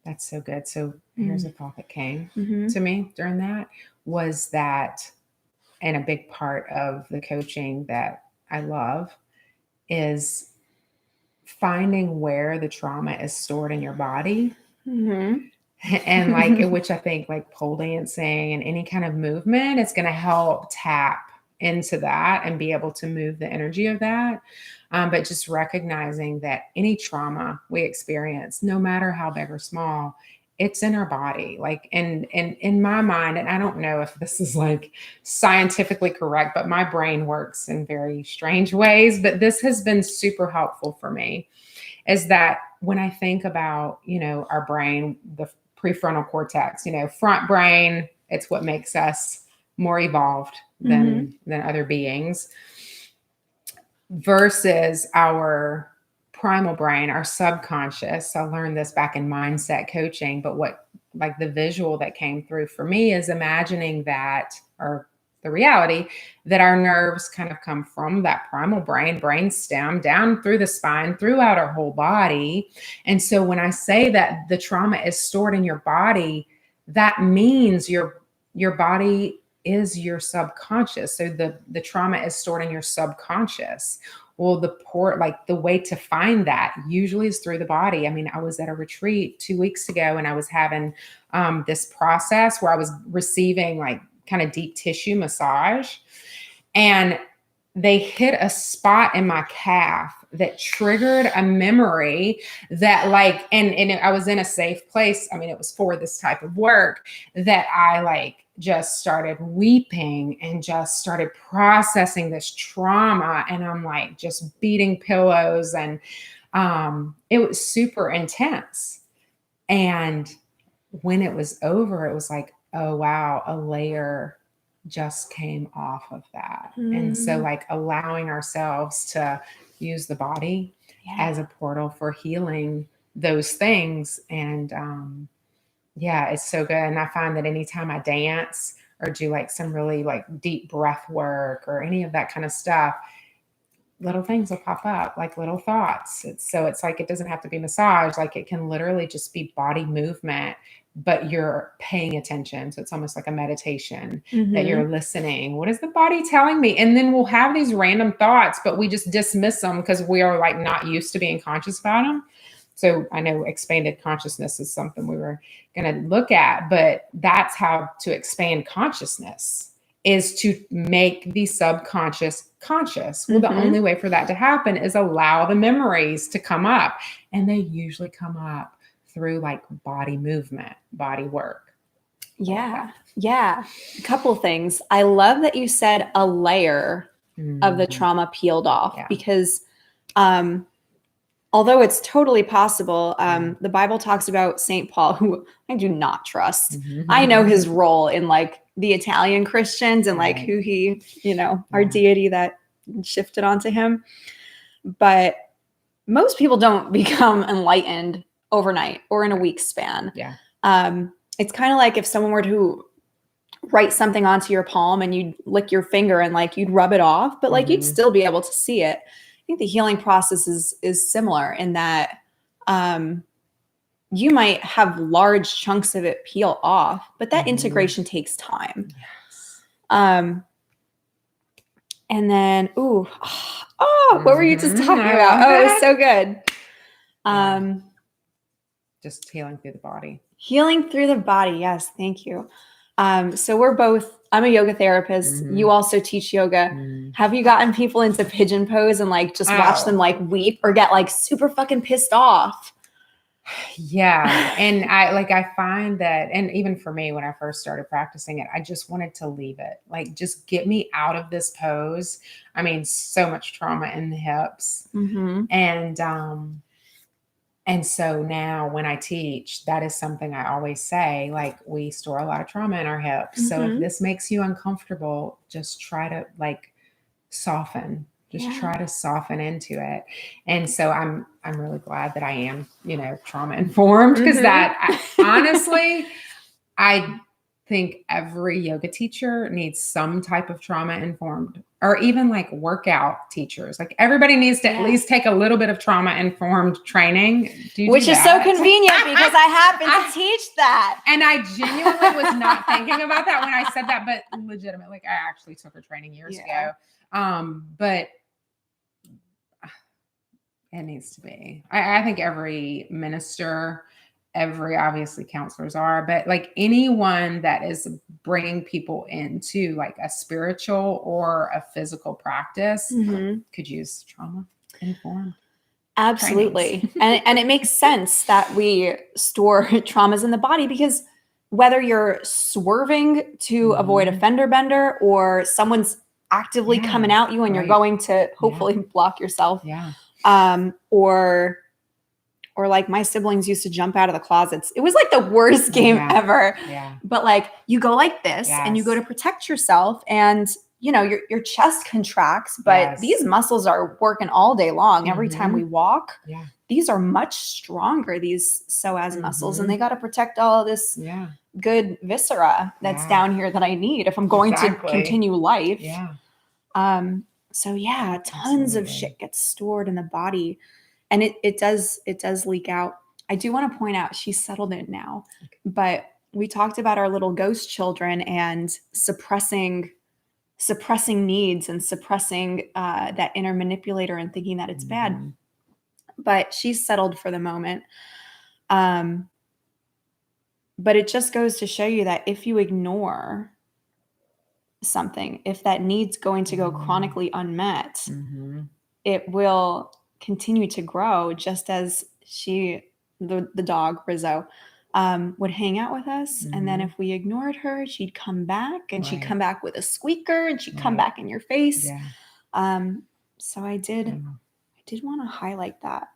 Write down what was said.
That's so good. So here's a thought that came Mm-hmm. to me during that was that, and a big part of the coaching that I love is finding where the trauma is stored in your body. Mm-hmm. And like, which I think like pole dancing and any kind of movement is going to help tap into that and be able to move the energy of that. But just recognizing that any trauma we experience, no matter how big or small, it's in our body. Like, and in my mind, and I don't know if this is like scientifically correct, but my brain works in very strange ways. But this has been super helpful for me, is that when I think about, our brain, the prefrontal cortex, front brain, it's what makes us more evolved Mm-hmm. than other beings, versus our primal brain, our subconscious. I learned this back in mindset coaching, but what, like, the visual that came through for me is imagining that, or the reality that our nerves kind of come from that primal brain stem down through the spine, throughout our whole body. And so when I say that the trauma is stored in your body, that means your body is your subconscious. So the trauma is stored in your subconscious. Well, the way to find that usually is through the body. I mean, I was at a retreat 2 weeks ago and I was having this process where I was receiving like kind of deep tissue massage, and they hit a spot in my calf that triggered a memory that, like, and I was in a safe place. I mean, it was for this type of work, that I like just started weeping and just started processing this trauma. And I'm like just beating pillows, and it was super intense. And when it was over, it was like, oh wow, a layer just came off of that. And so, like, allowing ourselves to use the body as a portal for healing those things. And yeah, it's so good. And I find that anytime I dance or do like some really like deep breath work or any of that kind of stuff, little things will pop up, like little thoughts. It's like, it doesn't have to be massage. Like, it can literally just be body movement, but you're paying attention. So it's almost like a meditation, that Mm-hmm. you're listening. What is the body telling me? And then we'll have these random thoughts, but we just dismiss them because we are like not used to being conscious about them. So I know expanded consciousness is something we were going to look at, but that's how to expand consciousness, is to make the subconscious conscious. Well, the only way for that to happen is allow the memories to come up. And they usually come up through like body movement, body work. Yeah. Yeah. A couple things. I love that you said a layer of the trauma peeled off, because although it's totally possible, the Bible talks about St. Paul, who I do not trust. I know his role in like the Italian Christians and like who he, our deity that shifted onto him. But most people don't become enlightened overnight or in a week's span. Yeah. It's kind of like if someone were to write something onto your palm and you'd lick your finger and like you'd rub it off, but like you'd still be able to see it. I think the healing process is similar in that you might have large chunks of it peel off, but that integration takes time. Yes. And then, what were you just talking about? Oh, it was so good. Just healing through the body. Healing through the body. Yes. Thank you. So I'm a yoga therapist. You also teach yoga. Have you gotten people into pigeon pose and like just watch them like weep or get like super fucking pissed off? Yeah. And I find that, and even for me, when I first started practicing it, I just wanted to leave it. Like, just get me out of this pose. I mean, so much trauma in the hips. And so now when I teach, that is something I always say, like, we store a lot of trauma in our hips. So if this makes you uncomfortable, just try to like soften. Just try to soften into it. And so I'm really glad that I am, trauma informed, because that honestly, I think every yoga teacher needs some type of trauma informed, or even like workout teachers. Like everybody needs to at least take a little bit of trauma informed training. Which is so convenient because I happen to teach that. And I genuinely was not thinking about that when I said that, but legitimately, like I actually took her training years ago. But it needs to be. I think every minister, every obviously counselors are, but like anyone that is bringing people into like a spiritual or a physical practice could use trauma informed. Absolutely. and it makes sense that we store traumas in the body, because whether you're swerving to avoid a fender bender or someone's actively coming at you and you're going to hopefully block yourself. Or like my siblings used to jump out of the closets. It was like the worst game ever. But like you go like this and you go to protect yourself, and you know, your chest contracts, but these muscles are working all day long. Every time we walk, these are much stronger, these psoas muscles, and they got to protect all this good viscera that's down here that I need if I'm going to continue life. So yeah, tons of shit gets stored in the body, and it does leak out. I do want to point out she's settled in now, but we talked about our little ghost children and suppressing needs and suppressing that inner manipulator and thinking that it's bad. But she's settled for the moment. But it just goes to show you that if you ignore something, if that need's going to go chronically unmet, it will continue to grow, just as the dog Rizzo would hang out with us, and then if we ignored her, she'd come back, and she'd come back with a squeaker, and she'd come back in your face. So I did want to highlight that.